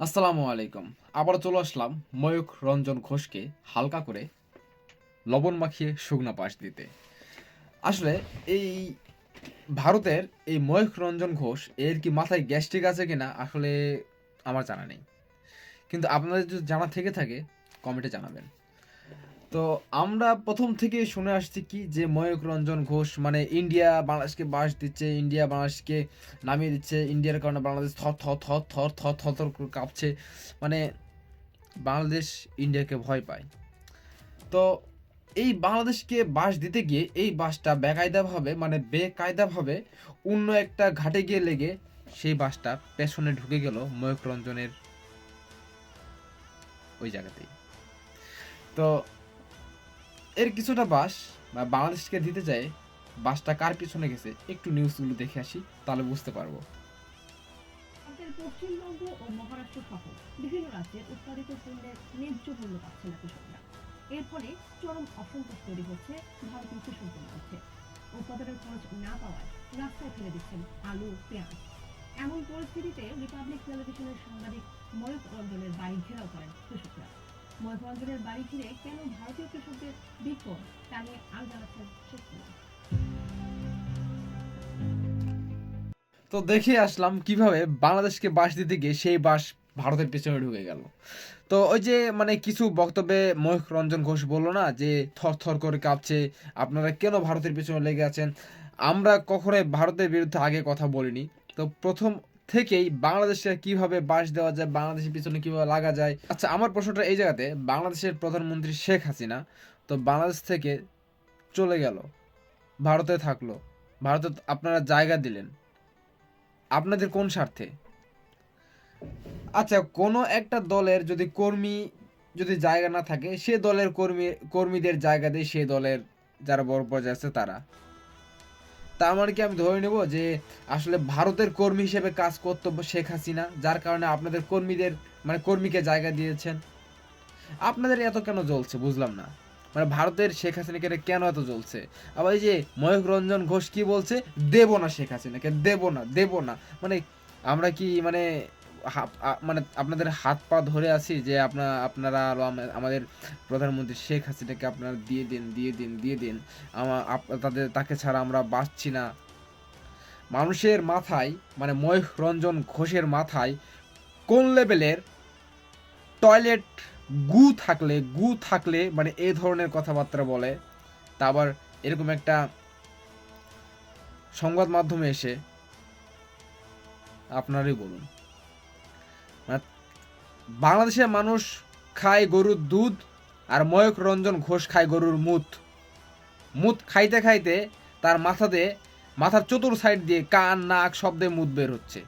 আসসালামু আলাইকুম। আবার চলে আসলাম ময়ূখ রঞ্জন ঘোষকে হালকা করে লবণ মাখিয়ে শুকনা পাশ দিতে। আসলে এই ভারতের এই ময়ূখ রঞ্জন ঘোষ এর কি মাথায় গ্যাস্ট্রিক আছে কিনা আসলে আমার জানা নেই। কিন্তু আপনাদের যদি জানা থেকে থাকে কমেন্টে জানাবেন। তো আমরা প্রথম থেকে শুনে আসছি কি যে ময়ূখ রঞ্জন ঘোষ মানে ইন্ডিয়া বাংলাদেশকে বাস দিচ্ছে, ইন্ডিয়া বাংলাদেশকে নামিয়ে দিচ্ছে, ইন্ডিয়ার কারণে বাংলাদেশ থর থর থর থর থর থর থর করে কাঁপছে। মানে বাংলাদেশ ইন্ডিয়াকে ভয় পায়। তো এই বাংলাদেশকে বাস দিতে গিয়ে এই বাসটা বেকায়দাভাবে অন্য একটা ঘাটে গিয়ে লেগে সেই বাসটা পেছনে ঢুকে গেল ময়ূখ রঞ্জনের ওই জায়গাতেই। তো এর কিছুটা বাস বাংলাদেশকে দিতে যায়, বাসটা কার পিছনে গেছে একটু নিউজগুলো দেখে আসি, তাহলে বুঝতে পারবো। ভারতের পশ্চিমবঙ্গ ও মহারাষ্ট্র সহ বিভিন্ন রাজ্যে উৎপাদিত পণ্যের ন্যায্য মূল্য পাচ্ছে না কৃষকরা। এর ফলে চরম অসন্তোষ তৈরি হচ্ছে ভারতীয় কৃষকদের মধ্যে। উৎপাদনের খরচ না পাওয়ায় রাস্তায় ফেলে দিচ্ছেন আলু, পেঁয়াজ। এমন পরিস্থিতিতে রিপাবলিক টেলিভিশনের সাংবাদিক ময়ূখ রঞ্জনের বাড়ি ঘেরাও করেন কৃষকরা। ময়ূখ রঞ্জনের বাড়ি ঘিরে কেন ভারতীয় কৃষকদের বিক্ষোভ তা নিয়ে আরো জানাচ্ছেন শেখ মুজিব। তো দেখে আসলাম কিভাবে বাংলাদেশকে বাস দিতে গিয়ে সেই বাস ভারতের পেছনে ঢুকে গেল। তো ওই যে মানে কিছু বক্তব্যে ময়ূখ রঞ্জন ঘোষ বললো না যে থর থর করে কাঁপছে, আপনারা কেন ভারতের পেছনে লেগে আছেন। আমরা কখনোই ভারতের বিরুদ্ধে আগে কথা বলিনি। তো প্রথম থেকেই বাংলাদেশকে কিভাবে বাস দেওয়া যায়, বাংলাদেশের পিছনে কিভাবে লাগা যায়। আচ্ছা, আমার প্রশ্নটা এই জায়গাতে, বাংলাদেশের প্রধানমন্ত্রী শেখ হাসিনা তো বাংলাদেশ থেকে চলে গেল, ভারতে থাকলো, ভারতে আপনারা জায়গা দিলেন, আপনাদের কোন স্বার্থে? আচ্ছা, কোনো একটা দলের যদি জায়গা না থাকে, সে দলের কর্মীদের জায়গা দেয় সে দলের যারা বড় পর্যায়ে আছে তারা। তার মানে কি আমি ধরে নেব যে আসলে ভারতের কর্মী হিসেবে কাজ কর্তব্য শেখ হাসিনা, যার কারণে আপনাদের কর্মীদের মানে কর্মীকে জায়গা দিয়েছেন? আপনাদের এত কেন জ্বলছে বুঝলাম না। মানে ভারতের শেখ হাসিনাকে কেন এত জ্বলছে? আবার এই যে ময়ূখ রঞ্জন ঘোষ কি বলছে, দেব না শেখ হাসিনাকে, দেব না দেব না। মানে আমরা কি মানে মানে আপনাদের হাত পা ধরে আছি যে আপনারা আরো আমাদের প্রধানমন্ত্রী শেখ হাসিনাকে আপনারা দিয়ে দিন দিয়ে দিন দিয়ে দিন। তাকে ছাড়া আমরা বাঁচছি না। মানুষের মাথায় মানে ময়ূখ রঞ্জন ঘোষের মাথায় কোন লেভেলের টয়লেট গু থাকলে মানে এই ধরনের কথাবার্তা বলে। তা আবার এরকম একটা সংবাদ মাধ্যমে এসে, আপনারই বলুন। মানে বাংলাদেশের মানুষ খায় গরুর দুধ, আর ময়ূখ রঞ্জন ঘোষ খায় গরুর মুত। মুত খাইতে খাইতে তার মাথার চতুর সাইড দিয়ে কান নাক শব্দে মুত বের হচ্ছে।